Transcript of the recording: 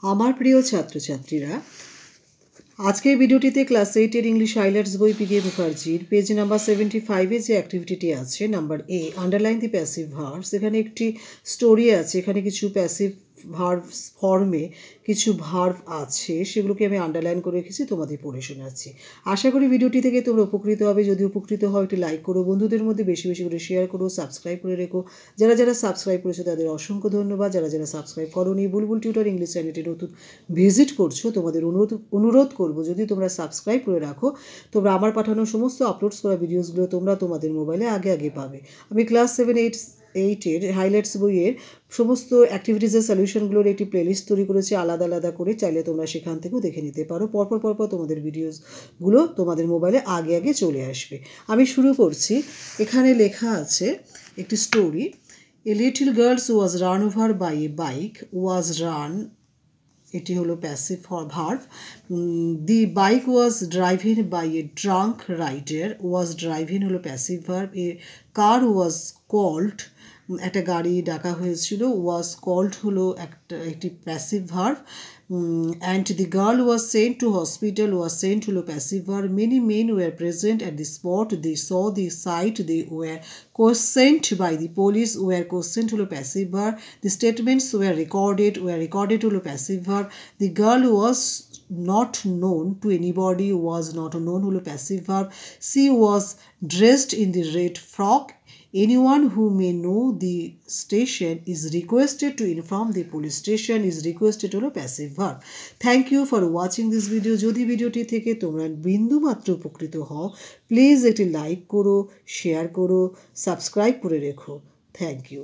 আমার প্রিয় ছাত্রছাত্রীরা, আজকের ভিডিওটিতে ক্লাস 8 এর ইংলিশ হাইলাইটস বই পিকে মুখার্জির পেজ নাম্বার 75 যে অ্যাক্টিভিটিটি আছে number A, underline the passive verbs. এখানে একটি স্টোরি আছে, এখানে কিছু প্যাসিভ ভার্বস ফর্মে কিছু ভার্ব আছে, সেগুলোকে আমি আন্ডারলাইন করে রেখেছি, তোমাদের পড়ে শোনাচ্ছি। আশা করি ভিডিওটি থেকে তোমরা উপকৃত হবে। যদি উপকৃত হয় একটি লাইক করো, বন্ধুদের মধ্যে বেশি বেশি করে শেয়ার করো, সাবস্ক্রাইব করে রেখো। যারা যারা সাবস্ক্রাইব করেছো তাদের অসংখ্য ধন্যবাদ। যারা যারা সাবস্ক্রাইব করোনি, বুলবুল টিউটর ইংলিশ চ্যানেলটি নতুন ভিজিট করছো, তোমাদের অনুরোধ করবো যদি তোমরা সাবস্ক্রাইব করে রাখো, তোমরা আমার পাঠানো সমস্ত আপলোডস করা ভিডিওসগুলো তোমরা তোমাদের মোবাইলে আগে পাবে। আমি ক্লাস 7-8 হাইলাইটস বইয়ের সমস্ত অ্যাক্টিভিটিসের সলিউশনগুলোর একটি প্লেলিস্ট তৈরি করেছি আলাদা আলাদা করে, চাইলে তোমরা সেখান থেকেও দেখে নিতে পারো। পরপর তোমাদের ভিডিওসগুলো তোমাদের মোবাইলে আগে চলে আসবে। আমি শুরু করছি। এখানে লেখা আছে একটি story. A little girls was run over by a bike, was run, এটি হলো passive verb. The bike was driving by a drunk rider, was driving হলো passive verb. A car was called, একটা গাড়ি ডাকা হয়েছিল, ওয়াজ কল্ড হলো একটি passive verb. And the girl was sent to hospital, was sent হলো passive verb. Many men were present at the spot, they saw the site, they were questioned by the police, were questioned হলো passive verb. The statements were recorded হলো passive verb. The girl was not known to anybody, was not known হলো passive verb. She was dressed in the red frock. Anyone who may know the station is requested to inform the police station, is requested হলো passive verb. Thank you for watching this video. যদি ভিডিওটি থেকে তোমরা বিন্দুমাত্র উপকৃত হও, please একটি like করো, শেয়ার করো, সাবস্ক্রাইব করে রেখো। Thank you.